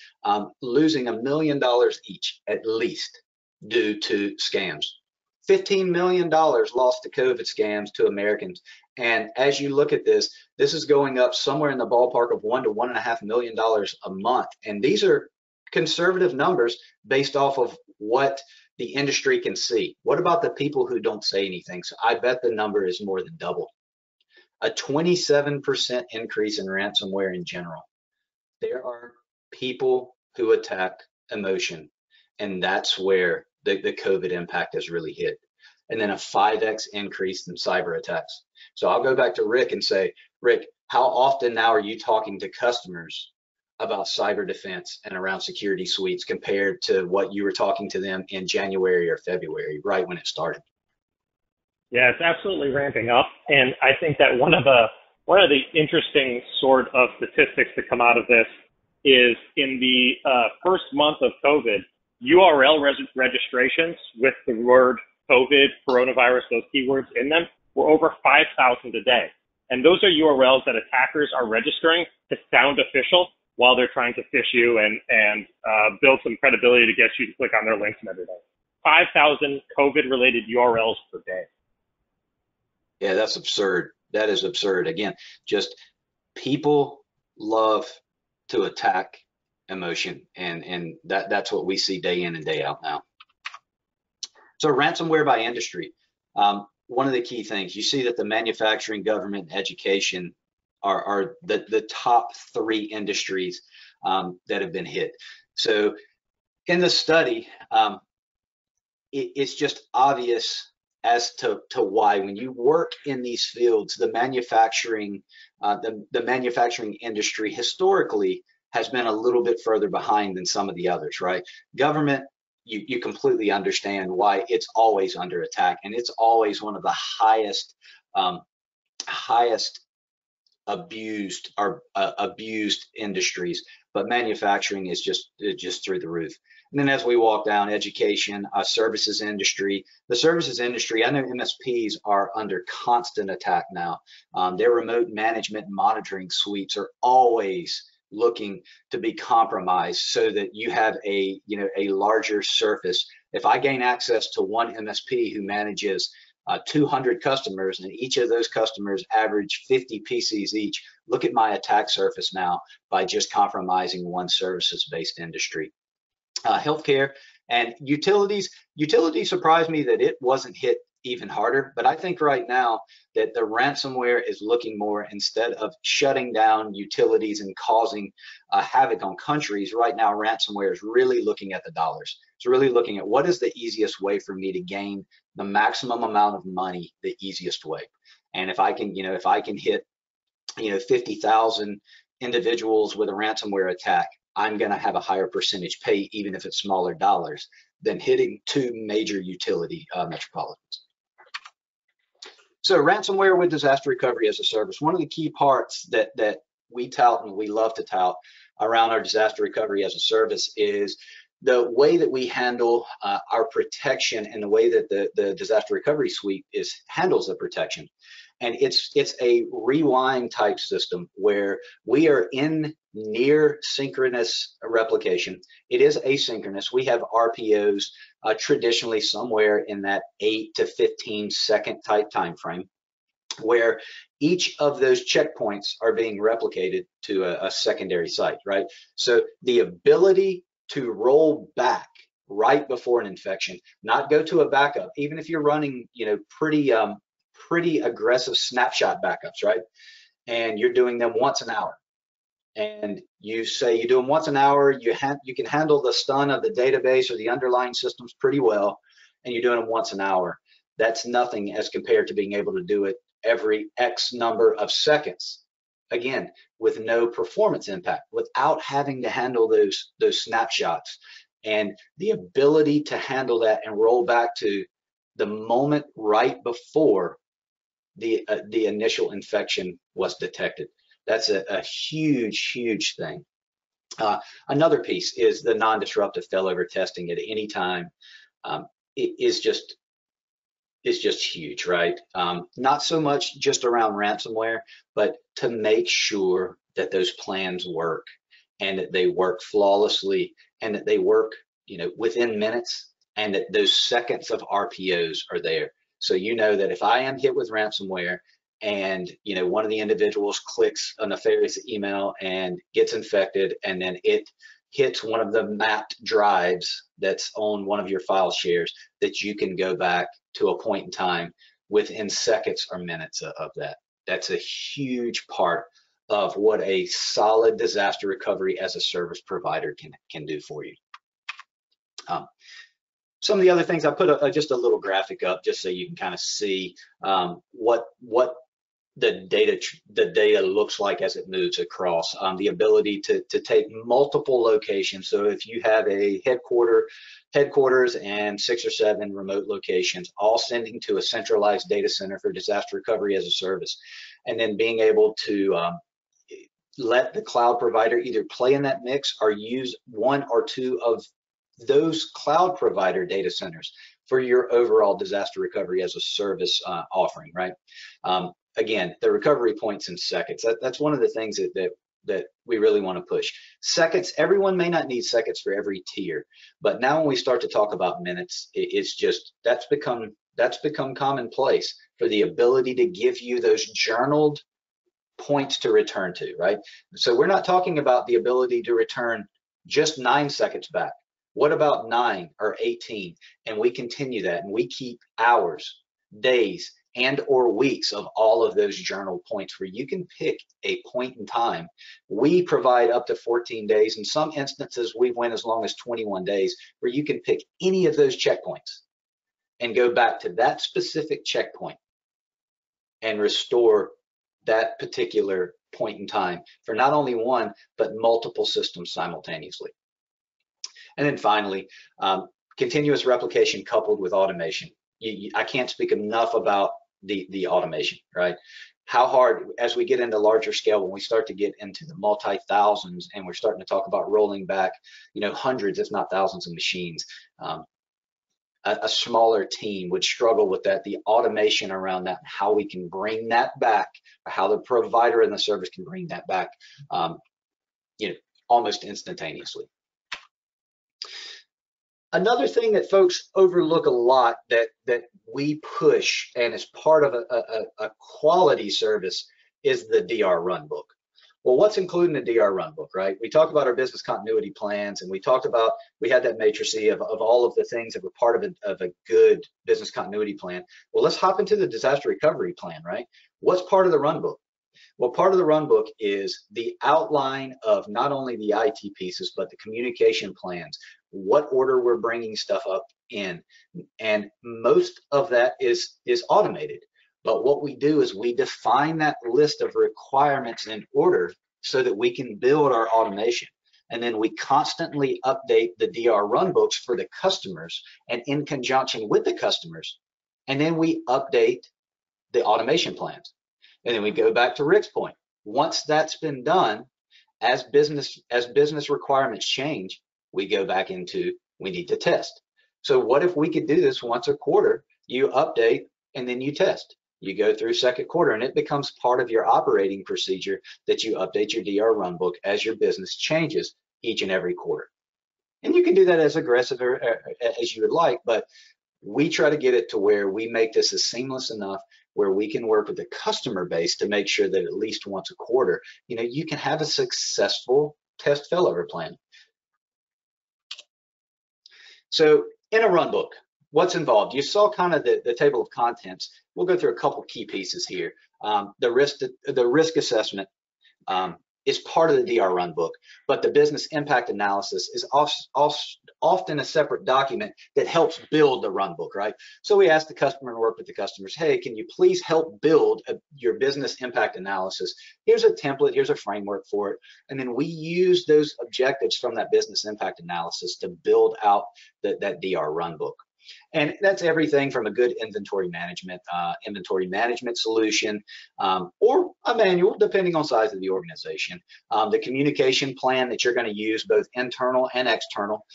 losing $1 million each at least due to scams. $15 million lost to COVID scams to Americans. And as you look at this, this is going up somewhere in the ballpark of $1 to $1.5 million a month. And these are conservative numbers based off of what the industry can see. What about the people who don't say anything? So I bet the number is more than double. A 27% increase in ransomware in general. There are people who attack emotion, and that's where the COVID impact has really hit. And then a 5x increase in cyber attacks. So I'll go back to Rick and say, Rick, how often now are you talking to customers about cyber defense and around security suites compared to what you were talking to them in January or February, right when it started? Yeah, it's absolutely ramping up. And I think that one of the interesting sort of statistics to come out of this is in the first month of COVID, URL registrations with the word COVID, coronavirus, those keywords in them were over 5,000 a day. And those are URLs that attackers are registering to sound official while they're trying to phish you and build some credibility to get you to click on their links and everything. 5,000 COVID-related URLs per day. Yeah, that's absurd. That is absurd. Again, just people love to attack emotion, and that's what we see day in and day out now. So ransomware by industry. One of the key things, you see that the manufacturing, government, and education are the top three industries that have been hit. So in the study, it's just obvious as to why. When you work in these fields, the manufacturing industry historically has been a little bit further behind than some of the others, right? Government, you completely understand why it's always under attack, and it's always one of the highest abused industries. But manufacturing is just through the roof. And then as we walk down, education, services industry. The services industry, I know MSPs are under constant attack now. Their remote management and monitoring suites are always looking to be compromised so that you have a larger surface. If I gain access to one MSP who manages 200 customers, and each of those customers average 50 PCs each, look at my attack surface now by just compromising one services-based industry. Healthcare and utilities. Utilities surprised me that it wasn't hit even harder, but I think right now that the ransomware is looking more, instead of shutting down utilities and causing havoc on countries, right now ransomware is really looking at the dollars. It's really looking at what is the easiest way for me to gain the maximum amount of money the easiest way. And if I can, hit 50,000 individuals with a ransomware attack, I'm going to have a higher percentage pay, even if it's smaller dollars, than hitting two major utility metropolitans. So ransomware with disaster recovery as a service. One of the key parts that we tout and we love to tout around our disaster recovery as a service is the way that we handle our protection and the way that the disaster recovery suite handles the protection. And it's a rewind type system where we are in near synchronous replication. It is asynchronous. We have RPOs traditionally somewhere in that 8 to 15 second type time frame, where each of those checkpoints are being replicated to a secondary site, right? So the ability to roll back right before an infection, not go to a backup, even if you're running, pretty aggressive snapshot backups, right? And you're doing them once an hour. and you say you do them once an hour, you can handle the stun of the database or the underlying systems pretty well, and you're doing them once an hour. That's nothing as compared to being able to do it every X number of seconds. Again, with no performance impact, without having to handle those snapshots, and the ability to handle that and roll back to the moment right before the initial infection was detected. That's a huge thing. Another piece is the non-disruptive failover testing at any time. It is just huge, right? Not so much just around ransomware, but to make sure that those plans work and that they work flawlessly and that they work, within minutes, and that those seconds of RPOs are there. So you know that if I am hit with ransomware and one of the individuals clicks a nefarious email and gets infected, and then it hits one of the mapped drives that's on one of your file shares, that you can go back to a point in time within seconds or minutes of that. That's a huge part of what a solid disaster recovery as a service provider can do for you. Some of the other things, I put just a little graphic up just so you can kind of see what the data looks like as it moves across. The ability to take multiple locations. So if you have a headquarters and 6 or 7 remote locations, all sending to a centralized data center for disaster recovery as a service, and then being able to let the cloud provider either play in that mix or use 1 or 2 of those cloud provider data centers for your overall disaster recovery as a service offering, right? Again, the recovery points in seconds. That's one of the things that we really want to push. Seconds, everyone may not need seconds for every tier, but now when we start to talk about minutes, it's just, that's become commonplace for the ability to give you those journaled points to return to, right? So we're not talking about the ability to return just 9 seconds back. What about 9 or 18? And we continue that, and we keep hours, days, and or weeks of all of those journal points where you can pick a point in time. We provide up to 14 days. In some instances, we went as long as 21 days, where you can pick any of those checkpoints and go back to that specific checkpoint and restore that particular point in time for not only one, but multiple systems simultaneously. And then finally, continuous replication coupled with automation. I can't speak enough about the automation, right? How hard, as we get into larger scale, when we start to get into the multi-thousands and we're starting to talk about rolling back, hundreds, if not thousands of machines, a smaller team would struggle with that. The automation around that, how we can bring that back, or how the provider and the service can bring that back, almost instantaneously. Another thing that folks overlook a lot that we push and is part of a quality service is the DR runbook. Well, what's included in the DR runbook, right? We talked about our business continuity plans, and we talked about, we had that matrix of all of the things that were part of a good business continuity plan. Well, let's hop into the disaster recovery plan, right? What's part of the runbook? Well, part of the runbook is the outline of not only the IT pieces, but the communication plans, what order we're bringing stuff up in. And most of that is automated. But what we do is we define that list of requirements in order so that we can build our automation. And then we constantly update the DR runbooks for the customers and in conjunction with the customers. And then we update the automation plans. And then we go back to Rick's point. Once that's been done, as business requirements change, we go back into, we need to test. So what if we could do this once a quarter? You update and then you test. You go through second quarter, and it becomes part of your operating procedure that you update your DR runbook as your business changes each and every quarter. And you can do that as aggressive as you would like, but we try to get it to where we make this as seamless enough where we can work with the customer base to make sure that at least once a quarter, you can have a successful test failover plan. So in a runbook, what's involved? You saw kind of the table of contents. We'll go through a couple key pieces here. The risk assessment, is part of the DR runbook, but the business impact analysis is often a separate document that helps build the runbook, right? So we ask the customer and work with the customers, hey, can you please help build your business impact analysis? Here's a template, here's a framework for it. And then we use those objectives from that business impact analysis to build out that DR runbook. And that's everything from a good inventory management solution, or a manual, depending on size of the organization. The communication plan that you're going to use, both internal and external.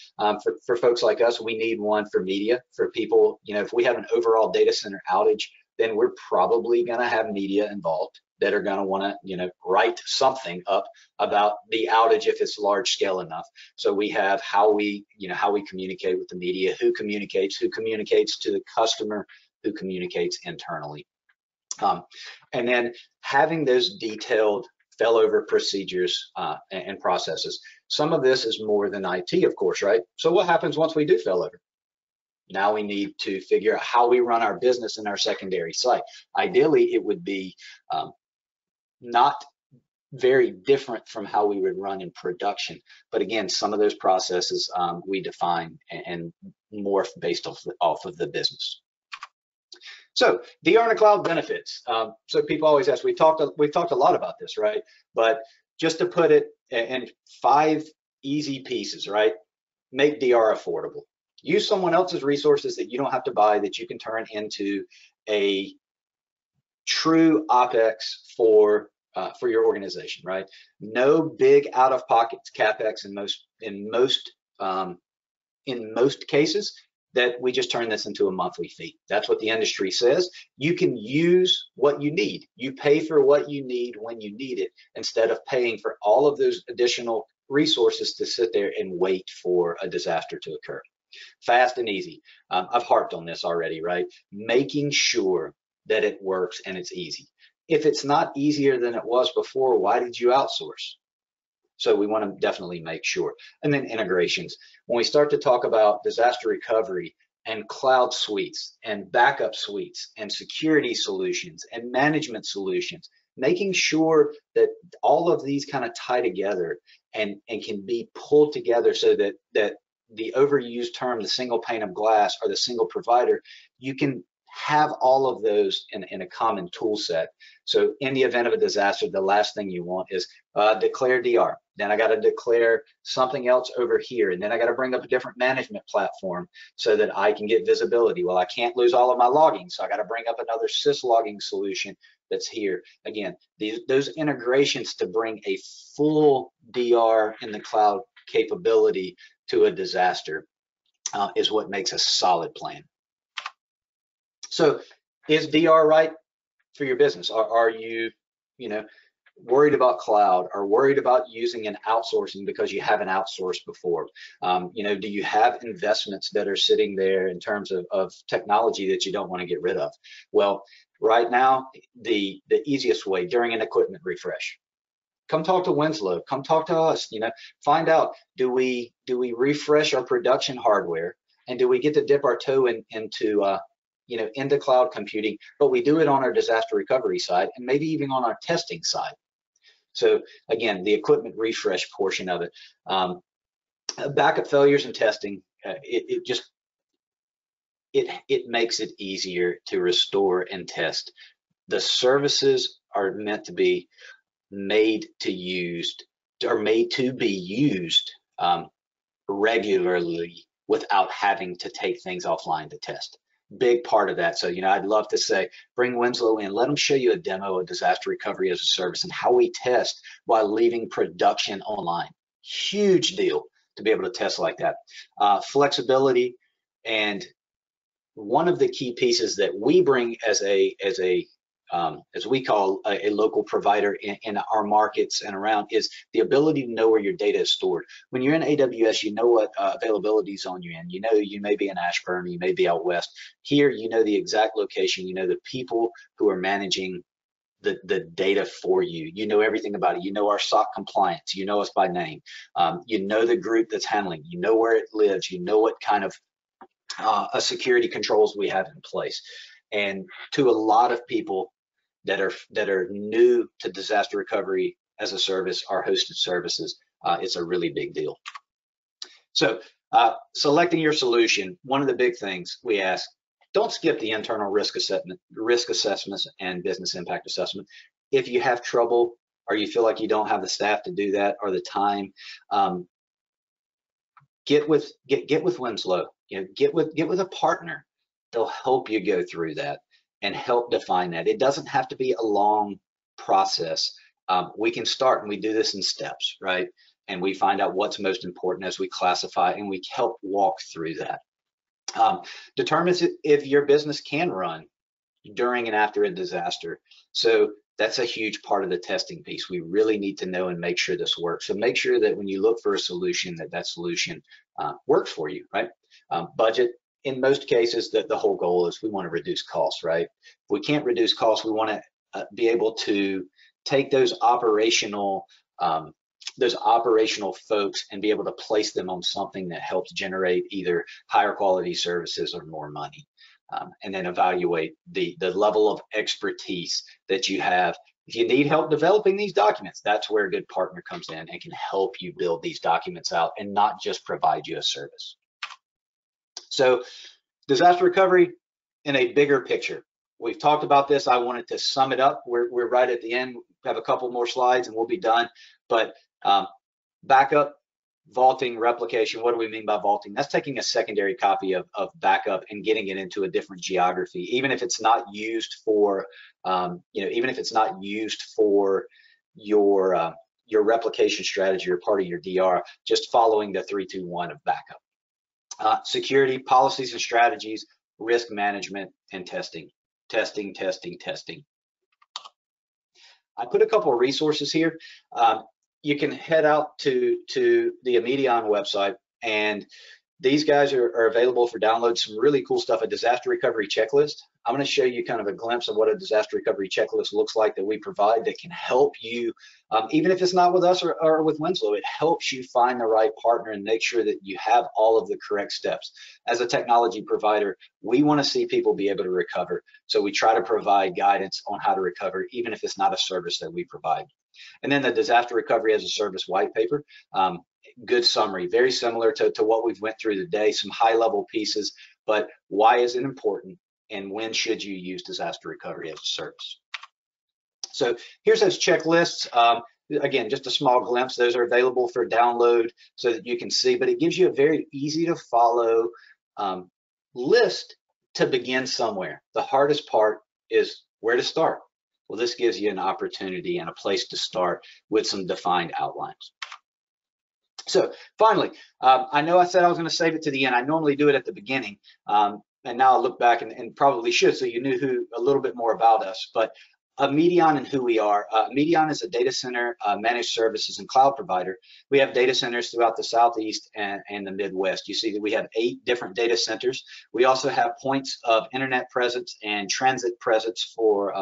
For folks like us, we need one for media. For people, if we have an overall data center outage, then we're probably going to have media involved that are going to want to, write something up about the outage if it's large scale enough. So we have how we communicate with the media, who communicates to the customer, who communicates internally. And then having those detailed failover procedures and processes. Some of this is more than IT, of course, right? So what happens once we do failover? Now we need to figure out how we run our business in our secondary site. Ideally, it would be not very different from how we would run in production. But again, some of those processes we define and morph based off of the business. So DR in the cloud benefits. So people always ask, we've talked a lot about this, right? But just to put it in 5 easy pieces, right? Make DR affordable. Use someone else's resources that you don't have to buy, that you can turn into a true OpEx for your organization, right? No big out-of-pocket CapEx in most cases. That we just turn this into a monthly fee. That's what the industry says. You can use what you need. You pay for what you need when you need it, instead of paying for all of those additional resources to sit there and wait for a disaster to occur. Fast and easy. I've harped on this already, right? Making sure that it works and it's easy. If it's not easier than it was before, why did you outsource? So we want to definitely make sure. And then integrations. When we start to talk about disaster recovery and cloud suites and backup suites and security solutions and management solutions, making sure that all of these kind of tie together and can be pulled together so that the overused term, the single pane of glass or the single provider, you can have all of those in a common tool set. So in the event of a disaster, the last thing you want is declare DR. Then I got to declare something else over here. And then I got to bring up a different management platform so that I can get visibility. Well, I can't lose all of my logging, so I got to bring up another syslogging solution that's here. Again, those integrations to bring a full DR in the cloud capability to a disaster is what makes a solid plan. So is DR right for your business? Are you, worried about cloud, or worried about using an outsourcing because you haven't outsourced before? Do you have investments that are sitting there in terms of technology that you don't want to get rid of? Well, right now, the easiest way during an equipment refresh, come talk to Winslow, come talk to us, find out, do we refresh our production hardware, and do we get to dip our toe into cloud computing, but we do it on our disaster recovery side and maybe even on our testing side. So again, the equipment refresh portion of it, backup failures and testing, it makes it easier to restore and test. The services are meant to be made to be used regularly without having to take things offline to test. Big part of that. So, I'd love to say, bring Winslow in, let them show you a demo of disaster recovery as a service and how we test while leaving production online. Huge deal to be able to test like that. Flexibility, and one of the key pieces that we bring as we call a local provider in our markets and around, is the ability to know where your data is stored. When you're in AWS, you know what availability zone you're in. You may be in Ashburn, you may be out west. Here, you know the exact location, you know the people who are managing the data for you. You know everything about it. You know our SOC compliance. You know us by name. You know the group that's handling. You know where it lives. You know what kind of security controls we have in place. And to a lot of people that are new to disaster recovery as a service, our hosted services, it's a really big deal. So selecting your solution, one of the big things we ask, don't skip the internal risk assessments and business impact assessment. If you have trouble or you feel like you don't have the staff to do that or the time, get with Winslow. Get with a partner. They'll help you go through that and help define that. It doesn't have to be a long process. We can start, and we do this in steps, right? And we find out what's most important as we classify, and we help walk through that. Determines if your business can run during and after a disaster. So that's a huge part of the testing piece. We really need to know and make sure this works. So make sure that when you look for a solution, that solution works for you, right? Budget. In most cases, the whole goal is we want to reduce costs, right? If we can't reduce costs, we want to be able to take those operational folks and be able to place them on something that helps generate either higher quality services or more money, and then evaluate the level of expertise that you have. If you need help developing these documents, that's where a good partner comes in and can help you build these documents out and not just provide you a service. So disaster recovery in a bigger picture. We've talked about this. I wanted to sum it up. We're right at the end. We have a couple more slides and we'll be done. But backup, vaulting, replication. What do we mean by vaulting? That's taking a secondary copy of backup and getting it into a different geography, even if it's not used for, even if it's not used for your replication strategy or part of your DR. Just following the 3-2-1 of backup. Security, policies and strategies, risk management, and testing. Testing. I put a couple of resources here. You can head out to the Immedion website, and these guys are available for download. Some really cool stuff, a disaster recovery checklist. I'm going to show you kind of a glimpse of what a disaster recovery checklist looks like that we provide that can help you, even if it's not with us or with Winslow, it helps you find the right partner and make sure that you have all of the correct steps. As a technology provider, we want to see people be able to recover. So we try to provide guidance on how to recover, even if it's not a service that we provide. And then the disaster recovery as a service white paper, good summary, very similar to what we've went through today, some high level pieces, but why is it important and when should you use disaster recovery as a service? So here's those checklists. Again, just a small glimpse. Those are available for download so that you can see, but it gives you a very easy to follow list to begin somewhere. The hardest part is where to start. Well, this gives you an opportunity and a place to start with some defined outlines. So finally, I know I said I was going to save it to the end. I normally do it at the beginning, and now I look back and probably should, so you knew a little bit more about us. But Immedion and who we are. Immedion is a data center managed services and cloud provider. We have data centers throughout the Southeast and the Midwest. You see that we have 8 different data centers. We also have points of internet presence and transit presence for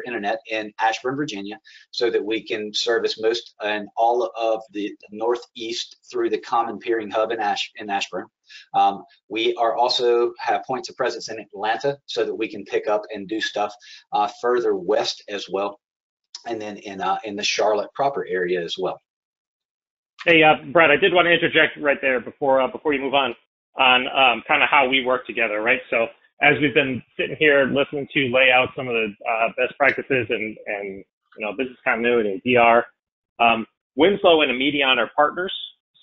internet in Ashburn, Virginia, so that we can service most and all of the Northeast through the common peering hub in Ashburn. We are also have points of presence in Atlanta so that we can pick up and do stuff further west as well, and then in the Charlotte proper area as well. Hey, Brad, I did want to interject right there before you move on kind of how we work together, right? So as we've been sitting here listening to lay out some of the best practices and business continuity, DR, Winslow and Immedion are partners.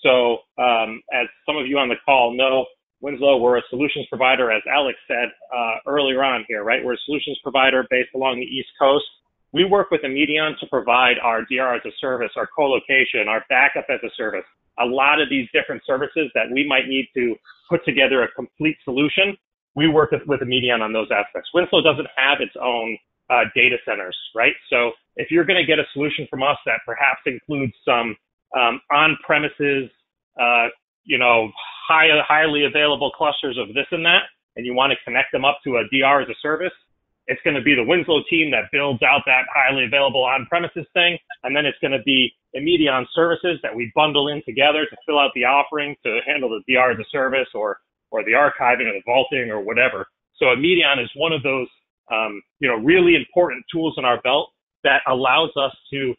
So as some of you on the call know, Winslow, we're a solutions provider, as Alex said earlier on here, right? We're a solutions provider based along the East Coast. We work with Immedion to provide our DR as a service, our co-location, our backup as a service, a lot of these different services that we might need to put together a complete solution. We work with Immedion on those aspects. Winslow doesn't have its own data centers, right? So if you're going to get a solution from us that perhaps includes some on-premises, highly available clusters of this and that, and you want to connect them up to a DR as a service, it's going to be the Winslow team that builds out that highly available on-premises thing, and then it's going to be Immedion services that we bundle in together to fill out the offering to handle the DR as a service or the archiving or the vaulting or whatever. So Immedion is one of those, really important tools in our belt that allows us to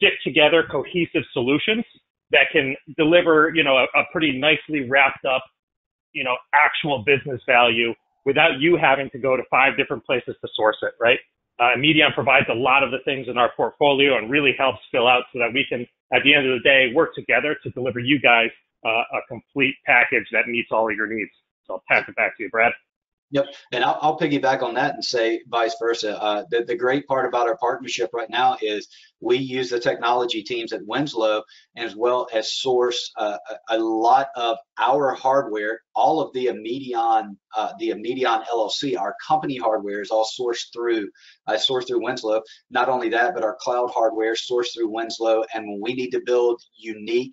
stick together cohesive solutions that can deliver, a pretty nicely wrapped up, actual business value without you having to go to 5 different places to source it, right? Immedion provides a lot of the things in our portfolio and really helps fill out so that we can, at the end of the day, work together to deliver you guys a complete package that meets all of your needs. So I'll pass it back to you, Brad. Yep, and I'll piggyback on that and say vice versa. The great part about our partnership right now is we use the technology teams at Winslow as well as source a lot of our hardware. All of the Immedion LLC, our company hardware, is all sourced through Winslow. Not only that, but our cloud hardware is sourced through Winslow. And when we need to build unique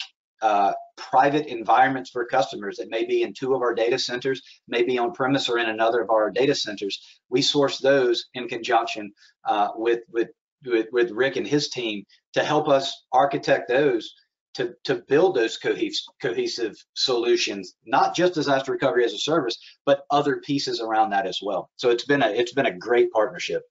private environments for customers that may be in 2 of our data centers, maybe on premise or in another of our data centers, we source those in conjunction with Rick and his team to help us architect those to build those cohesive solutions, not just disaster recovery as a service, but other pieces around that as well. So it's been a great partnership.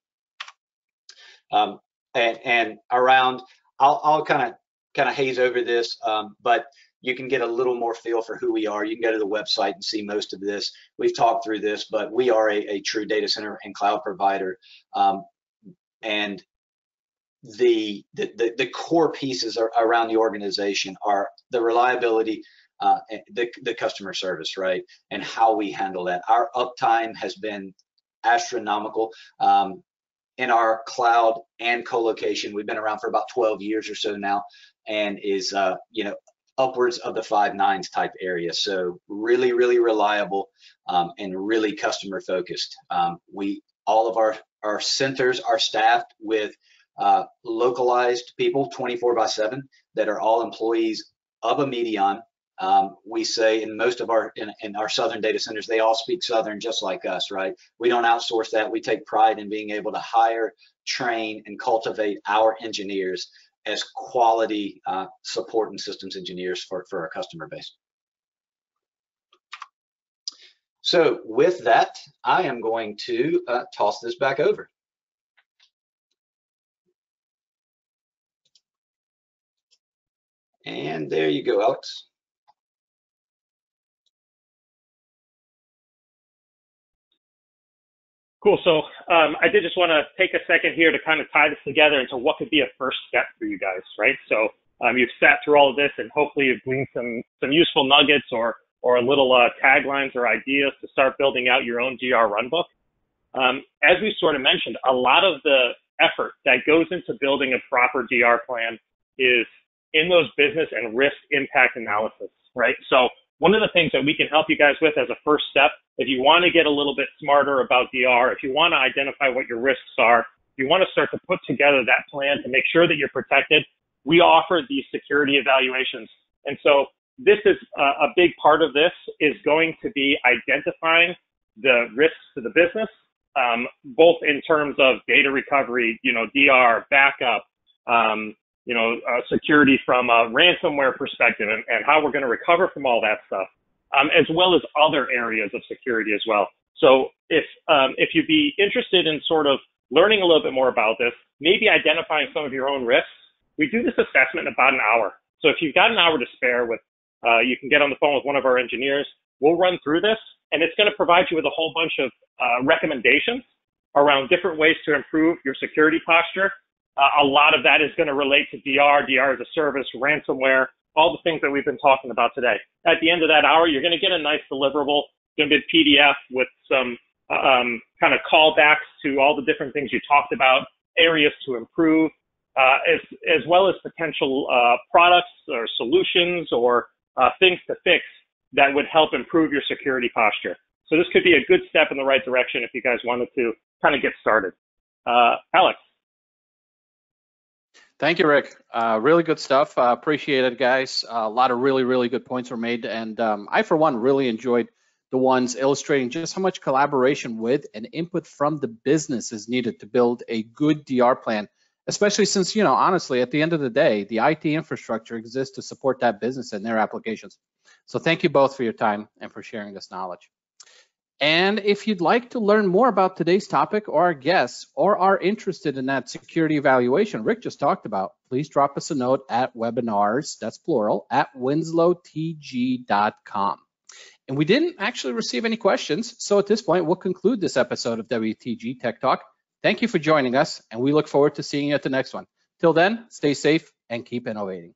And around, I'll kind of haze over this, but you can get a little more feel for who we are. You can go to the website and see most of this. We've talked through this, but we are a true data center and cloud provider. And the core pieces around the organization are the reliability, the customer service, right? And how we handle that. Our uptime has been astronomical. In our cloud and co-location, we've been around for about 12 years or so now, and is upwards of the 5 nines type area. So really, really reliable and really customer focused. All of our centers are staffed with localized people 24/7 that are all employees of Immedion. We say in most of our southern data centers, they all speak Southern just like us, right? We don't outsource that. We take pride in being able to hire, train, and cultivate our engineers as quality support and systems engineers for our customer base. So with that, I am going to toss this back over. And there you go, Alex. Cool. So I did just want to take a second here to kind of tie this together into what could be a first step for you guys, right? So you've sat through all of this, and hopefully you've gleaned some useful nuggets or a little taglines or ideas to start building out your own DR runbook. As we sort of mentioned, a lot of the effort that goes into building a proper DR plan is in those business and risk impact analysis, right? So one of the things that we can help you guys with as a first step, if you want to get a little bit smarter about DR, if you want to identify what your risks are, if you want to start to put together that plan to make sure that you're protected, we offer these security evaluations. And so this is a big part of this is going to be identifying the risks to the business, both in terms of data recovery, DR, backup, security from a ransomware perspective and how we're going to recover from all that stuff, as well as other areas of security as well. So if you'd be interested in sort of learning a little bit more about this, maybe identifying some of your own risks, we do this assessment in about an hour. So if you've got an hour to spare, you can get on the phone with one of our engineers. We'll run through this, and it's going to provide you with a whole bunch of recommendations around different ways to improve your security posture. A lot of that is going to relate to DR as a service, ransomware, all the things that we've been talking about today. At the end of that hour, you're going to get a nice deliverable. It's going to be a PDF with some kind of callbacks to all the different things you talked about, areas to improve, as well as potential products or solutions or things to fix that would help improve your security posture. So this could be a good step in the right direction if you guys wanted to kind of get started. Alex. Thank you, Rick. Really good stuff. Appreciate it, guys. A lot of really, really good points were made. And I, for one, really enjoyed the ones illustrating just how much collaboration with and input from the business is needed to build a good DR plan, especially since, honestly, at the end of the day, the IT infrastructure exists to support that business and their applications. So thank you both for your time and for sharing this knowledge. And if you'd like to learn more about today's topic or our guests, or are interested in that security evaluation Rick just talked about, please drop us a note at webinars, that's plural, at winslowtg.com. And we didn't actually receive any questions, so at this point, we'll conclude this episode of WTG Tech Talk. Thank you for joining us, and we look forward to seeing you at the next one. Till then, stay safe and keep innovating.